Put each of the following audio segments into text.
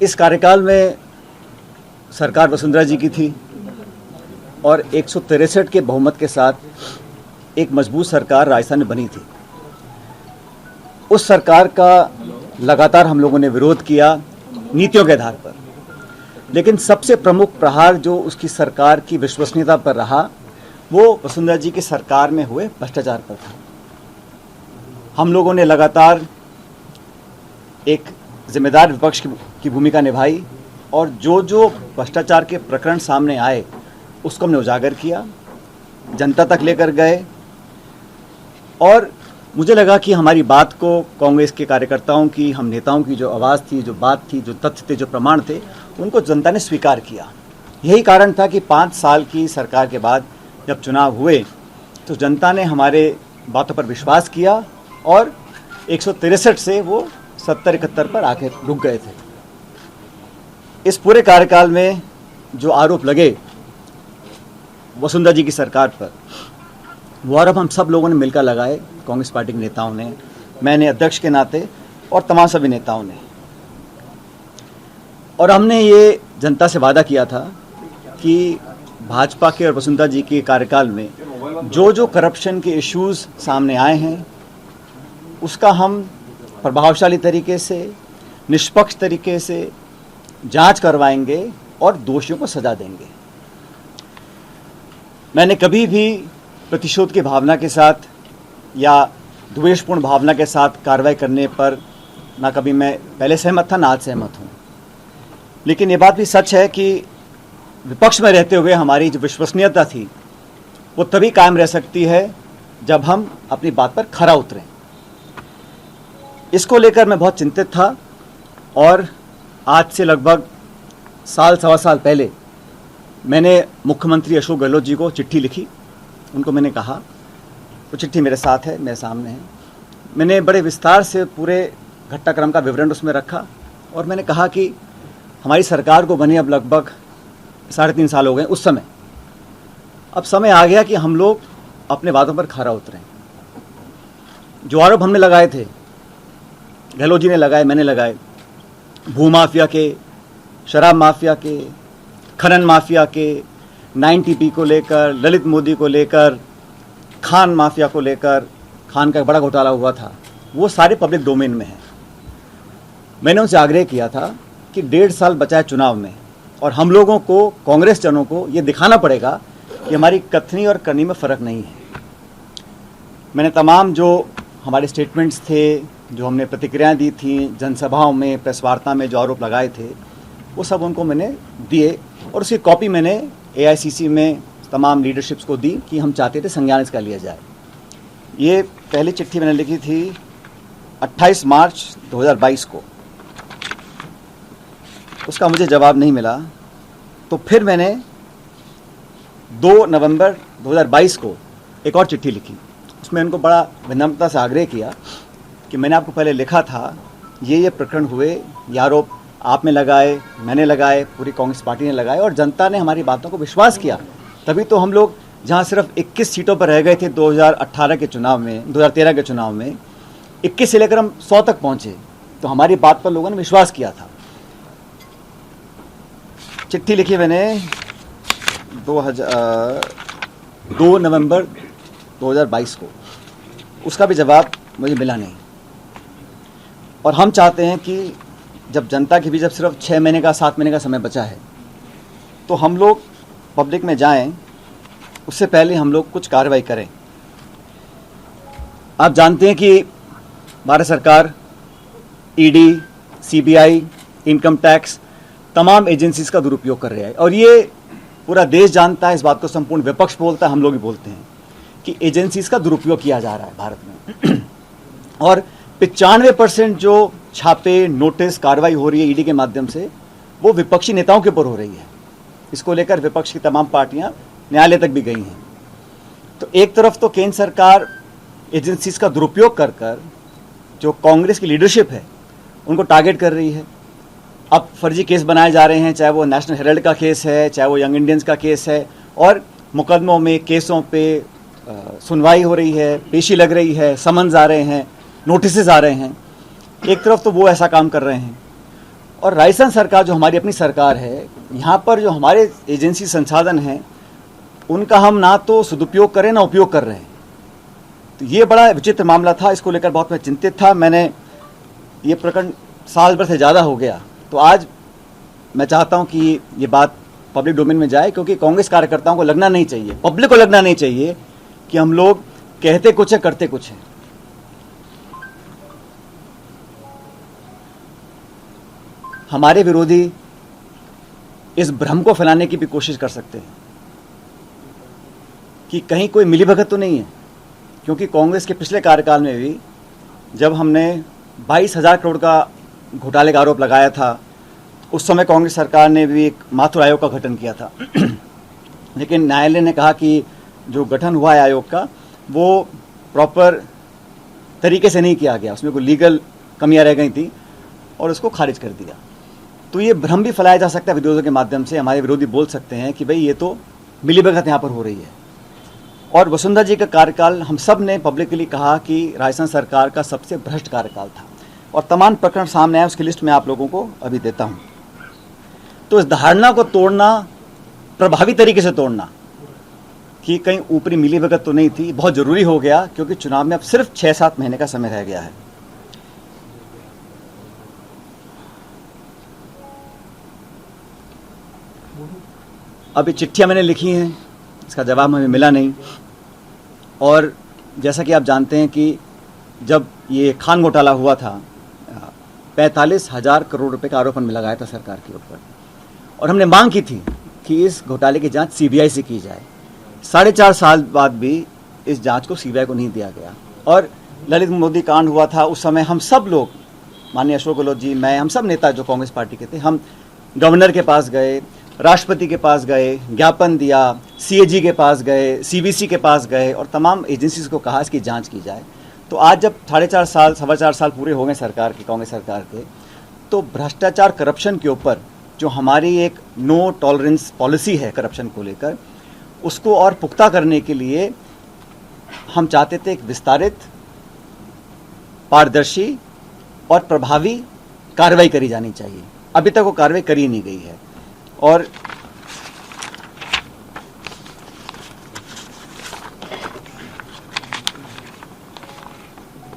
इस कार्यकाल में सरकार वसुंधरा जी की थी और 163 के बहुमत के साथ एक मजबूत सरकार राजस्थान में बनी थी। उस सरकार का लगातार हम लोगों ने विरोध किया नीतियों के आधार पर, लेकिन सबसे प्रमुख प्रहार जो उसकी सरकार की विश्वसनीयता पर रहा वो वसुंधरा जी की सरकार में हुए भ्रष्टाचार पर था। हम लोगों ने लगातार एक जिम्मेदार विपक्ष की भूमिका निभाई और जो जो भ्रष्टाचार के प्रकरण सामने आए उसको हमने उजागर किया, जनता तक लेकर गए और मुझे लगा कि हमारी बात को कांग्रेस के कार्यकर्ताओं की, हम नेताओं की जो आवाज़ थी, जो बात थी, जो तथ्य थे, जो प्रमाण थे, उनको जनता ने स्वीकार किया। यही कारण था कि 5 साल की सरकार के बाद जब चुनाव हुए तो जनता ने हमारे बातों पर विश्वास किया और 163 से वो 70-71 पर आकर रुक गए थे। इस पूरे कार्यकाल में जो आरोप लगे वसुंधरा जी की सरकार पर, वो आरोप हम सब लोगों ने मिलकर लगाए, कांग्रेस पार्टी के नेताओं ने, मैंने अध्यक्ष के नाते और तमाम सभी नेताओं ने। और हमने ये जनता से वादा किया था कि भाजपा के और वसुंधरा जी के कार्यकाल में जो जो करप्शन के इश्यूज सामने आए हैं उसका हम प्रभावशाली तरीके से, निष्पक्ष तरीके से जांच करवाएंगे और दोषियों को सजा देंगे। मैंने कभी भी प्रतिशोध की भावना के साथ या द्वेषपूर्ण भावना के साथ कार्रवाई करने पर ना कभी मैं पहले सहमत था, ना आज सहमत हूँ। लेकिन ये बात भी सच है कि विपक्ष में रहते हुए हमारी जो विश्वसनीयता थी वो तभी कायम रह सकती है जब हम अपनी बात पर खरा उतरें। इसको लेकर मैं बहुत चिंतित था और आज से लगभग साल, सवा साल पहले मैंने मुख्यमंत्री अशोक गहलोत जी को चिट्ठी लिखी। उनको मैंने कहा, वो चिट्ठी मेरे साथ है, मेरे सामने है, मैंने बड़े विस्तार से पूरे घटनाक्रम का विवरण उसमें रखा और मैंने कहा कि हमारी सरकार को बने अब लगभग 3.5 साल हो गए। उस समय अब समय आ गया कि हम लोग अपने वादों पर खरा उतरें। जो आरोप हमने लगाए थे, गहलोत जी ने लगाए, मैंने लगाए, भूमाफिया के, शराब माफिया के, खनन माफिया के, 9TP को लेकर, ललित मोदी को लेकर, खान माफिया को लेकर, खान का बड़ा घोटाला हुआ था, वो सारे पब्लिक डोमेन में हैं। मैंने उनसे आग्रह किया था कि 1.5 साल बचा है चुनाव में और हम लोगों को, कांग्रेस जनों को ये दिखाना पड़ेगा कि हमारी कथनी और करनी में फ़र्क नहीं है। मैंने तमाम जो हमारे स्टेटमेंट्स थे, जो हमने प्रतिक्रियाएं दी थी, जनसभाओं में, प्रेस वार्ता में जो आरोप लगाए थे, वो सब उनको मैंने दिए और उसकी कॉपी मैंने AICC में तमाम लीडरशिप्स को दी कि हम चाहते थे संज्ञान इसका लिया जाए। ये पहली चिट्ठी मैंने लिखी थी 28 मार्च 2022 को। उसका मुझे जवाब नहीं मिला, तो फिर मैंने 2 नवंबर 2022 को एक और चिट्ठी लिखी। उसमें उनको बड़ा विनम्रता से आग्रह किया कि मैंने आपको पहले लिखा था, ये प्रकरण हुए, ये आरोप आपने लगाए, मैंने लगाए, पूरी कांग्रेस पार्टी ने लगाए और जनता ने हमारी बातों को विश्वास किया। तभी तो हम लोग जहां सिर्फ 21 सीटों पर रह गए थे 2018 के चुनाव में, 2013 के चुनाव में 21 से लेकर हम 100 तक पहुंचे, तो हमारी बात पर लोगों ने विश्वास किया था। चिट्ठी लिखी मैंने 2 नवंबर 2022 को, उसका भी जवाब मुझे मिला नहीं। और हम चाहते हैं कि जब जनता के बीच जब सिर्फ 6 महीने का, 7 महीने का समय बचा है, तो हम लोग पब्लिक में जाएं, उससे पहले हम लोग कुछ कार्रवाई करें। आप जानते हैं कि भारत सरकार ED, CBI, इनकम टैक्स, तमाम एजेंसीज का दुरुपयोग कर रहा है और ये पूरा देश जानता है, इस बात को संपूर्ण विपक्ष बोलता है, हम लोग भी बोलते हैं कि एजेंसीज का दुरुपयोग किया जा रहा है भारत में। और 95% जो छापे, नोटिस, कार्रवाई हो रही है ED के माध्यम से, वो विपक्षी नेताओं के ऊपर हो रही है। इसको लेकर विपक्ष की तमाम पार्टियां न्यायालय तक भी गई हैं। तो एक तरफ तो केंद्र सरकार एजेंसीज का दुरुपयोग कर कर जो कांग्रेस की लीडरशिप है उनको टारगेट कर रही है। अब फर्जी केस बनाए जा रहे हैं, चाहे वो नेशनल हेराल्ड का केस है, चाहे वो यंग इंडियंस का केस है, और मुकदमों में, केसों पे सुनवाई हो रही है, पेशी लग रही है, समन्स आ रहे हैं, नोटिस आ रहे हैं। एक तरफ तो वो ऐसा काम कर रहे हैं और राजस्थान सरकार जो हमारी अपनी सरकार है, यहाँ पर जो हमारे एजेंसी संसाधन हैं उनका हम ना तो सदुपयोग करें ना उपयोग कर रहे हैं। तो ये बड़ा विचित्र मामला था, इसको लेकर बहुत मैं चिंतित था। मैंने ये प्रकरण साल भर से ज़्यादा हो गया, तो आज मैं चाहता हूँ कि ये बात पब्लिक डोमेन में जाए, क्योंकि कांग्रेस कार्यकर्ताओं को लगना नहीं चाहिए, पब्लिक को लगना नहीं चाहिए कि हम लोग कहते कुछ है करते कुछ है। हमारे विरोधी इस भ्रम को फैलाने की भी कोशिश कर सकते हैं कि कहीं कोई मिलीभगत तो नहीं है, क्योंकि कांग्रेस के पिछले कार्यकाल में भी जब हमने 22,000 करोड़ का घोटाले का आरोप लगाया था, उस समय कांग्रेस सरकार ने भी एक माथुर आयोग का गठन किया था। लेकिन न्यायालय ने कहा कि जो गठन हुआ है आयोग का, वो प्रॉपर तरीके से नहीं किया गया, उसमें कोई लीगल कमियां रह गई थी और उसको खारिज कर दिया। तो ये भ्रम भी फैलाया जा सकता है विरोधियों के माध्यम से। हमारे विरोधी बोल सकते हैं कि भाई ये तो मिलीभगत यहाँ पर हो रही है। और वसुंधरा जी का कार्यकाल हम सब ने पब्लिकली कहा कि राजस्थान सरकार का सबसे भ्रष्ट कार्यकाल था, और तमाम प्रकरण सामने आए, उसकी लिस्ट मैं आप लोगों को अभी देता हूँ। तो इस धारणा को तोड़ना, प्रभावी तरीके से तोड़ना कि कहीं ऊपरी मिलीभगत तो नहीं थी, बहुत ज़रूरी हो गया, क्योंकि चुनाव में अब सिर्फ 6-7 महीने का समय रह गया है। अभी चिट्ठियां मैंने लिखी हैं, इसका जवाब हमें मिला नहीं। और जैसा कि आप जानते हैं कि जब ये खान घोटाला हुआ था, 45,000 करोड़ रुपए का आरोपण में लगाया था सरकार के ऊपर, और हमने मांग की थी कि इस घोटाले की जांच सीबीआई से की जाए। 4.5 साल बाद भी इस जांच को सीबीआई को नहीं दिया गया। और ललित मोदी कांड हुआ था, उस समय हम सब लोग, माननीय अशोक गहलोत जी, मैं, हम सब नेता जो कांग्रेस पार्टी के थे, हम गवर्नर के पास गए, राष्ट्रपति के पास गए, ज्ञापन दिया, सीएजी के पास गए, सीवीसी के पास गए, और तमाम एजेंसीज को कहा इसकी जांच की जाए। तो आज जब 4.5 साल पूरे हो गए सरकार के, कांग्रेस सरकार के, तो भ्रष्टाचार, करप्शन के ऊपर जो हमारी एक नो टॉलरेंस पॉलिसी है करप्शन को लेकर, उसको और पुख्ता करने के लिए हम चाहते थे एक विस्तारित, पारदर्शी और प्रभावी कार्रवाई करी जानी चाहिए। अभी तक वो कार्रवाई करी नहीं गई है। और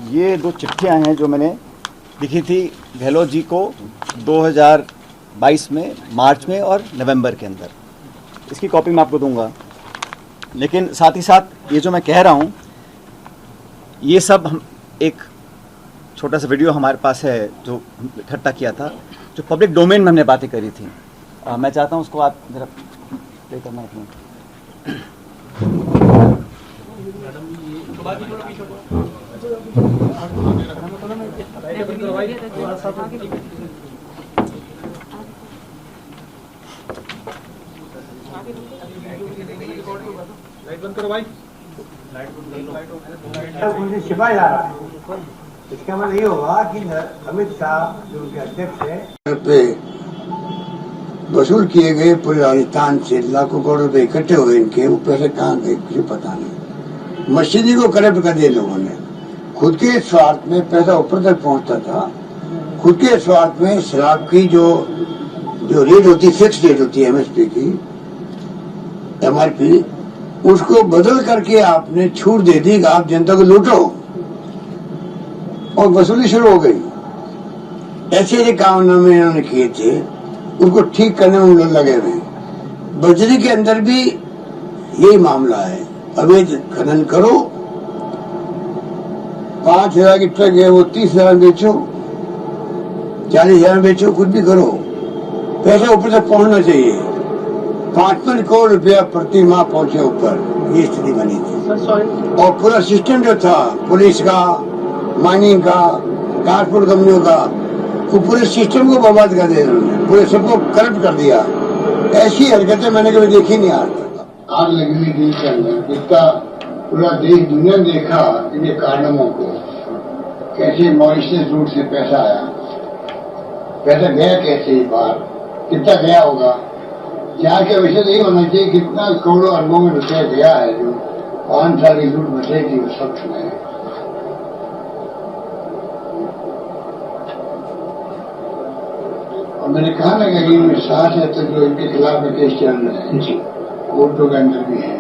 ये 2 चिट्ठियां हैं जो मैंने लिखी थी गहलोत जी को 2022 में, मार्च में और नवंबर के अंदर। इसकी कॉपी मैं आपको दूंगा। लेकिन साथ ही साथ ये जो मैं कह रहा हूँ, ये सब हम एक छोटा सा वीडियो हमारे पास है जो इकट्ठा किया था, जो पब्लिक डोमेन में हमने बातें करी थी। मैं चाहता हूँ उसको आप जरा प्ले करना है। छिपाया जा रहा है। इसका मतलब ये होगा कि अमित शाह जो उनके अध्यक्ष है वसूल किए गए पूरे राजस्थान से लाखों करोड़ रुपए इकट्ठे हुए इनके, वो पैसे कहाँ गए कुछ पता नहीं। मस्जिदी को करप्ट कर दिया लोगों ने। खुद के स्वार्थ में पैसा ऊपर तक पहुंचता था। खुद के स्वार्थ में शराब की जो रेट होती, फिक्स रेट होती है एमएसपी की, एमआरपी, उसको बदल करके आपने छूट दे दी कि आप जनता को लूटो, और वसूली शुरू हो गई। ऐसे काम नामे इन्होंने किए थे, उनको ठीक करने में हम लोग लगे हुए। बजरी के अंदर भी यही मामला है। अवैध खनन करो, 5,000 की ट्रक है वो 30,000 बेचो, 40,000 बेचो, कुछ भी करो, पैसा ऊपर तक पहुंचना चाहिए। 5-5 करोड़ रुपया प्रति माह पहुंचे ऊपर, ये स्थिति बनी थी। और पूरा सिस्टम जो था, पुलिस का, माइनिंग का, ट्रांसपोर्ट कंपनियों का, वो पूरे सिस्टम को बर्बाद कर दिया उन्होंने, पूरे सबको करप्ट कर दिया। ऐसी हरकतें मैंने कभी देखी नहीं आज तक। आग लगी हुई देश के अंदर, इसका पूरा देश दुनिया ने देखा इनके कारणों को, कैसे मॉरिशस रूट से पैसा आया, पैसा गया कैसे, बाहर कितना गया होगा। यहाँ के विषय तो यही होना चाहिए कितना करोड़ों अरबों में रुपया गया है, जो 5 साल की लूट बचेगी उस वक्त में। और मैंने कहा ना कि इनमें साथ है तो जो इनके खिलाफ में केस चल रहे हैं जी कोर्टों के अंदर भी है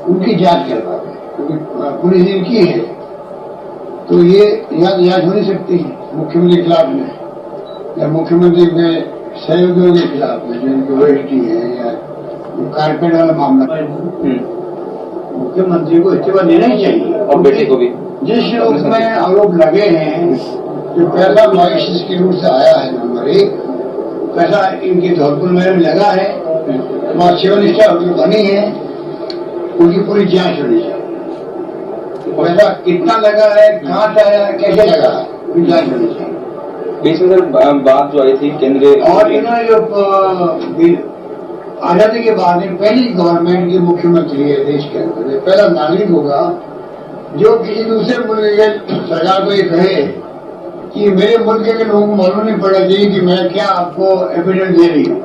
उनकी जांच करवा दें क्योंकि पुलिस इनकी है तो ये जांच हो नहीं सकती मुख्यमंत्री के खिलाफ में या मुख्यमंत्री के सहयोगियों के खिलाफ में जो इनकी ओएसडी है या कारपेट वाला मामला मुख्यमंत्री को इस्तीफा देना ही चाहिए और बेटे को भी जिस उसमें आरोप लगे हैं जो पहला मॉरिशस की रूट से आया है नंबर 1 पैसा इनकी धौलपुर में लगा है वहाँ सिविल स्टाफ बनी है उनकी पूरी जांच होनी चाहिए पैसा कितना लगा है कहाँ से आया कैसे लगा है जांच होनी चाहिए। बीच में सर बात जो आई थी केंद्रीय और इन्होंने जो आजादी के बाद में पहली गवर्नमेंट की मुख्यमंत्री है देश के अंदर पहला नागरिक होगा जो किसी दूसरे मुल्क के सरकार को ये कहे कि मेरे मुल्क के लोगों को मालूम नहीं पड़ना चाहिए कि मैं क्या आपको एविडेंस दे रही हूँ।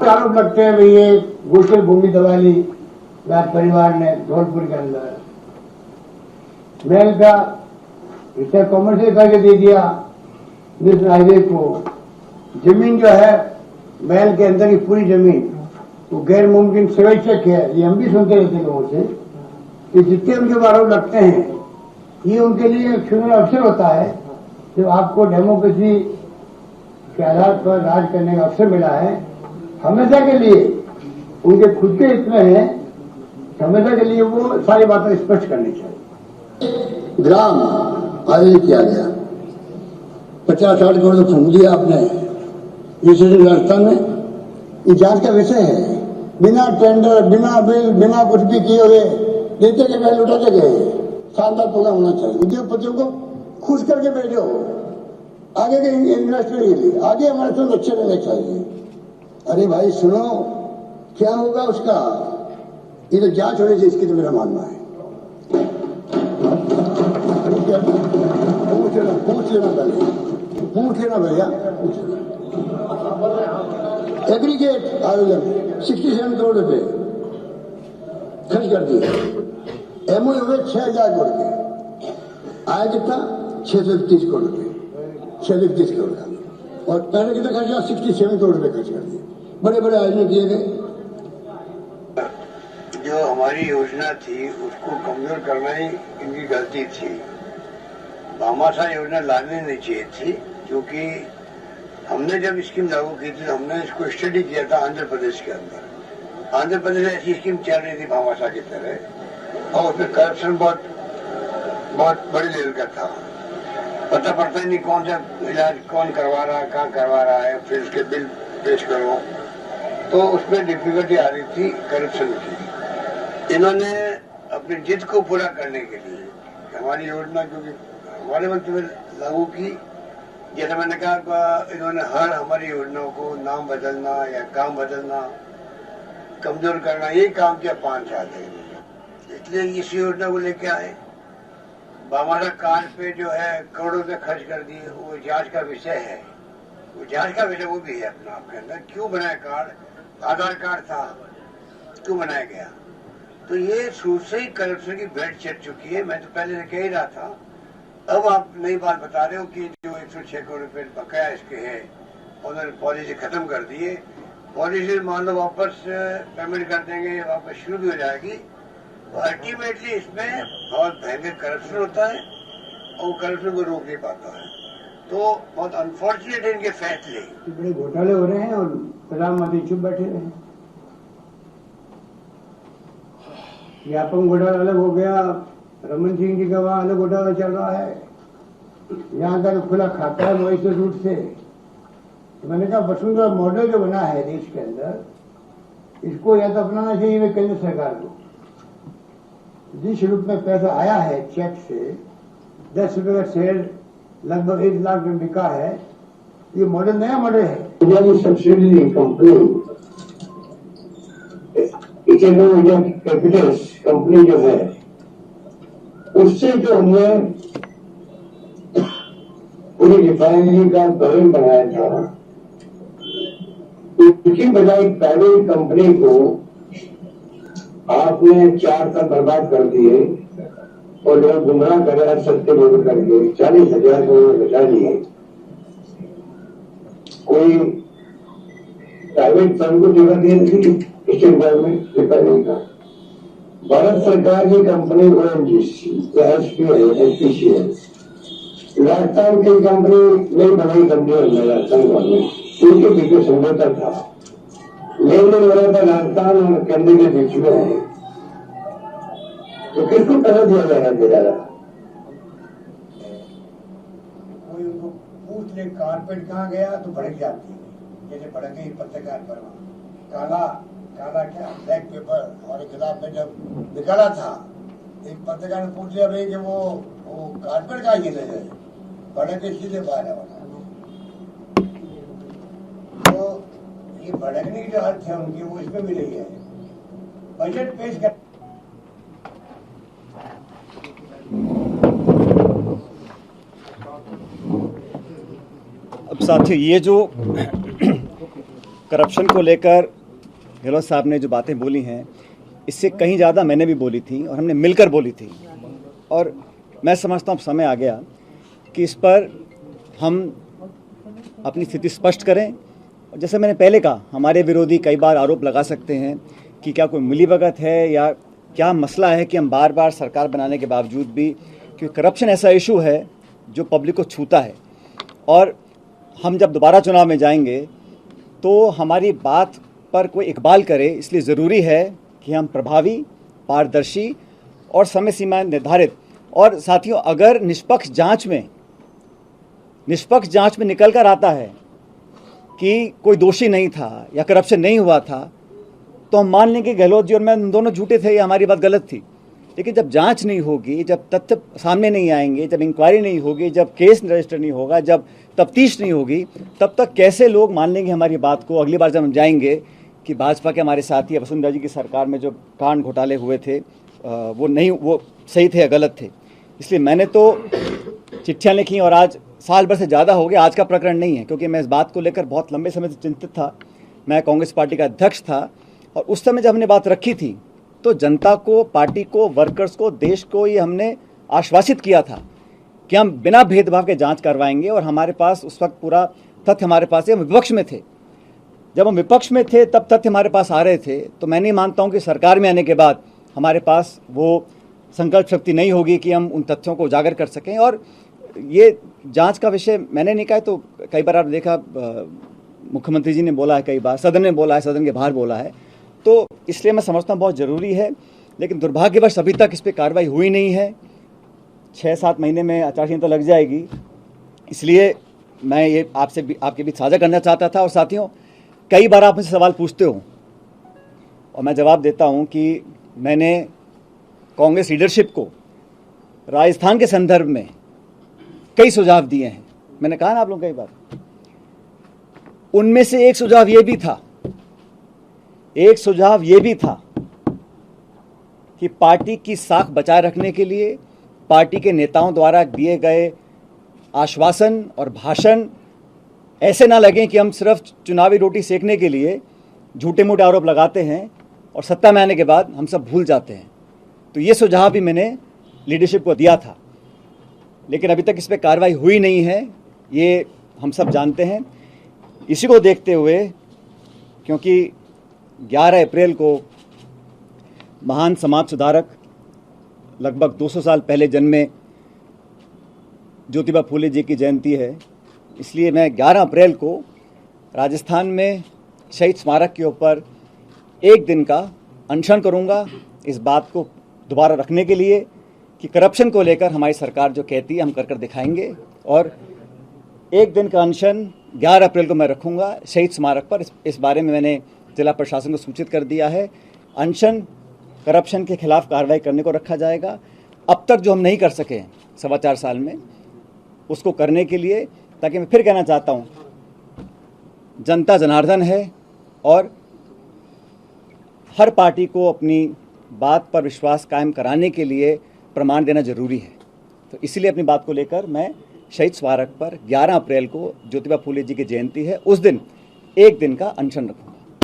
आरोप लगते हैं भाई ये घुसखोरी भूमि दबा ली राज परिवार ने धौलपुर के अंदर महल का हिस्सा कॉमर्शियल करके दे दिया नेशनल हाईवे को जमीन जो है महल के अंदर की पूरी जमीन वो गैर मुमकिन सिविल चेक है ये हम भी सुनते रहते लोगों से कि जितने उनके आरोप लगते हैं ये उनके लिए एक सुनहरा अवसर होता है जब आपको डेमोक्रेसी के आधार पर राज करने का अवसर मिला है हमेशा के लिए उनके खुद के इतने हैं हमेशा के लिए वो सारी बातें स्पष्ट करनी चाहिए। ग्राम आयोजित किया गया 50-60 करोड़ तो फूंक दिया आपने राजस्थान में ये जांच का विषय है बिना टेंडर बिना बिल बिना कुछ भी किए हुए देते के पहले उठाते गए शानदार प्रोग्राम होना चाहिए उद्योगपतियों को खुश करके भेजो आगे के इन्वेस्टमेंट के लिए आगे हमारे तो अच्छे रहने चाहिए। अरे भाई सुनो क्या होगा उसका ये तो जांच होनी चाहिए इसकी तो मेरा मानना है। पूछ लेना भैया एग्रीगेट आयोजन 67 करोड़ रुपए खर्च कर दिए एमओ हुए 6,000 करोड़ के आया कितना 631 करोड़ रुपए 631 करोड़ का और पहले कितना खर्च हुआ 67 करोड़ रुपए खर्च कर दिए बड़े बड़े आयोजन किए गए। जो हमारी योजना थी उसको कमजोर करना ही इनकी गलती थी भामाशाह योजना लानी नहीं चाहिए थी क्योंकि हमने जब स्कीम लागू की थी हमने इसको स्टडी किया था आंध्र प्रदेश के अंदर आंध्र प्रदेश में ऐसी स्कीम चल रही थी भामाशाह की तरह और उसमें करप्शन बहुत बड़े लेवल का था पता पड़ता ही नहीं कौन सा इलाज कौन करवा रहा है कहाँ करवा रहा है फिर उसके बिल पेश करो तो उसमें डिफिकल्टी आ रही थी करप्शन की। इन्होंने अपनी जिद को पूरा करने के लिए हमारी योजना क्योंकि हमारे वक्त में लागू की जैसे मैंने कहा इन्होंने हर हमारी योजनाओं को नाम बदलना या काम बदलना कमजोर करना यही काम किया 5 साल है इसलिए इस योजना को लेके आए हमारा कार्ड पे जो है करोड़ों रुपए खर्च कर दिए वो जांच का विषय है वो जांच का विषय वो भी है अपना आपके अंदर क्यों बनाया कार्ड आधार कार्ड था क्यों बनाया गया तो ये शुरू से ही करप्शन की बेड चढ़ चुकी है। मैं तो पहले कह ही रहा था अब आप नई बात बता रहे हो कि जो 106 करोड़ रुपए बकाया इसके है उन्होंने पॉलिसी खत्म कर दी है पॉलिसी मान लो वापस पेमेंट कर देंगे वापस शुरू भी हो जाएगी तो अल्टीमेटली इसमें बहुत भयंकर करप्शन होता है और करप्शन को रोक नहीं पाता है तो बहुत अनफॉर्चुनेट है इनके फैसले बड़े घोटाले हो रहे हैं और प्रधानमंत्री चुप बैठे रहे व्यापक घोटाला अलग हो गया रमन सिंह जी का वहां अलग घोटाला चल रहा है यहाँ का खुला खाता है मॉइस्चर रूट से तो मैंने कहा वसुंधरा मॉडल जो बना है देश के अंदर इसको या तो अपनाना चाहिए केंद्र सरकार को जिस रूप में पैसा आया है चेक से 10 रुपए का शेयर लगभग 1 लाख में बिका है ये मॉडल नया मॉडल है subsidy company India Capitals company जो है उससे जो हमने पूरी रिफाइनरी का भवन बनाया था उसकी बजाय प्राइवेट कंपनी को आपने 4 साल बर्बाद कर दिए और लोग गुमराह करे सत्य बोल करके 40,000 करोड़ बचा लिए कोई प्राइवेट फंड को जगह दे रही थी स्टेट गवर्नमेंट रिपेयरिंग का। भारत सरकार की कंपनी ओएनजीसी एचपीसीएल, राजस्थान की कंपनी नहीं बनाई कंपनी है राजस्थान गवर्नमेंट, उनके बीच समझौता था, लेन देन हो रहा था राजस्थान और केंद्र के बीच में। तो किसको पैसा दिया जाएगा बेचारा? कोई उनको पूछ ले कारपेट कहाँ गया तो भड़क जाती है, जैसे भड़क गई पत्रकार पर काला काला क्या ब्लैक पेपर हमारे खिलाफ में जब निकाला था, एक पत्रकार ने पूछ लिया भाई कि वो कारपेट कहाँ गिरे जाए, भड़क के सीधे बाहर है। तो ये भड़कने की जो अर्थ है उनकी वो इसमें भी नहीं है। बजट पेश कर अब साथियों, ये जो करप्शन को लेकर गहलोत साहब ने जो बातें बोली हैं, इससे कहीं ज़्यादा मैंने भी बोली थी और हमने मिलकर बोली थी। और मैं समझता हूँ समय आ गया कि इस पर हम अपनी स्थिति स्पष्ट करें। और जैसे मैंने पहले कहा, हमारे विरोधी कई बार आरोप लगा सकते हैं कि क्या कोई मिलीभगत है या क्या मसला है कि हम बार बार सरकार बनाने के बावजूद भी, क्योंकि करप्शन ऐसा इशू है जो पब्लिक को छूता है। और हम जब दोबारा चुनाव में जाएंगे तो हमारी बात पर कोई इकबाल करे, इसलिए ज़रूरी है कि हम प्रभावी, पारदर्शी और समय सीमा निर्धारित, और साथियों अगर निष्पक्ष जांच में निकल कर आता है कि कोई दोषी नहीं था या करप्शन नहीं हुआ था, तो हम मान लेंगे गहलोत जी और मैं दोनों झूठे थे या हमारी बात गलत थी। लेकिन जब जांच नहीं होगी, जब तथ्य सामने नहीं आएंगे, जब इंक्वायरी नहीं होगी, जब केस रजिस्टर नहीं होगा, जब तफ्तीश नहीं होगी, तब तक कैसे लोग मान लेंगे हमारी बात को? अगली बार जब हम जाएंगे कि भाजपा के हमारे साथी वसुंधरा जी की सरकार में जो कांड घोटाले हुए थे वो सही थे या गलत थे। इसलिए मैंने तो चिट्ठियाँ लिखी और आज साल भर से ज़्यादा हो गया। आज का प्रकरण नहीं है, क्योंकि मैं इस बात को लेकर बहुत लंबे समय से चिंतित था। मैं कांग्रेस पार्टी का अध्यक्ष था और उस समय जब हमने बात रखी थी तो जनता को, पार्टी को, वर्कर्स को, देश को ये हमने आश्वासित किया था कि हम बिना भेदभाव के जांच करवाएंगे। और हमारे पास उस वक्त पूरा तथ्य हमारे पास है। हम विपक्ष में थे, जब हम विपक्ष में थे तब तथ्य हमारे पास आ रहे थे। तो मैं नहीं मानता हूं कि सरकार में आने के बाद हमारे पास वो संकल्प शक्ति नहीं होगी कि हम उन तथ्यों को उजागर कर सकें। और ये जांच का विषय मैंने नहीं कहा, तो कई बार आप देखा मुख्यमंत्री जी ने बोला है, कई बार सदन में बोला है, सदन के बाहर बोला है। तो इसलिए मैं समझता हूँ बहुत ज़रूरी है, लेकिन दुर्भाग्यवश अभी तक इस पर कार्रवाई हुई नहीं है। 6-7 महीने में आचार संहिता लग जाएगी। इसलिए मैं ये आपके बीच साझा करना चाहता था। और साथियों, कई बार आप मुझसे सवाल पूछते हो और मैं जवाब देता हूँ कि मैंने कांग्रेस लीडरशिप को राजस्थान के संदर्भ में कई सुझाव दिए हैं। मैंने कहा ना आप लोग कई बार, उनमें से एक सुझाव ये भी था कि पार्टी की साख बचाए रखने के लिए पार्टी के नेताओं द्वारा दिए गए आश्वासन और भाषण ऐसे ना लगें कि हम सिर्फ चुनावी रोटी सेकने के लिए झूठे मूठे आरोप लगाते हैं और सत्ता में आने के बाद हम सब भूल जाते हैं। तो ये सुझाव भी मैंने लीडरशिप को दिया था, लेकिन अभी तक इस पर कार्रवाई हुई नहीं है, ये हम सब जानते हैं। इसी को देखते हुए, क्योंकि 11 अप्रैल को महान समाज सुधारक, लगभग 200 साल पहले जन्मे ज्योतिबा फूले जी की जयंती है, इसलिए मैं 11 अप्रैल को राजस्थान में शहीद स्मारक के ऊपर एक दिन का अनशन करूंगा, इस बात को दोबारा रखने के लिए कि करप्शन को लेकर हमारी सरकार जो कहती है हम कर दिखाएंगे। और एक दिन का अनशन 11 अप्रैल को मैं रखूंगा शहीद स्मारक पर। इस बारे में मैंने जिला प्रशासन को सूचित कर दिया है। अनशन करप्शन के खिलाफ कार्रवाई करने को रखा जाएगा। अब तक जो हम नहीं कर सके 4.25 साल में, उसको करने के लिए, ताकि मैं फिर कहना चाहता हूँ, जनता जनार्दन है और हर पार्टी को अपनी बात पर विश्वास कायम कराने के लिए प्रमाण देना जरूरी है। तो इसीलिए अपनी बात को लेकर मैं शहीद स्मारक पर 11 अप्रैल को ज्योतिबा फूले जी की जयंती है, उस दिन एक दिन का अनशन रखूँगा।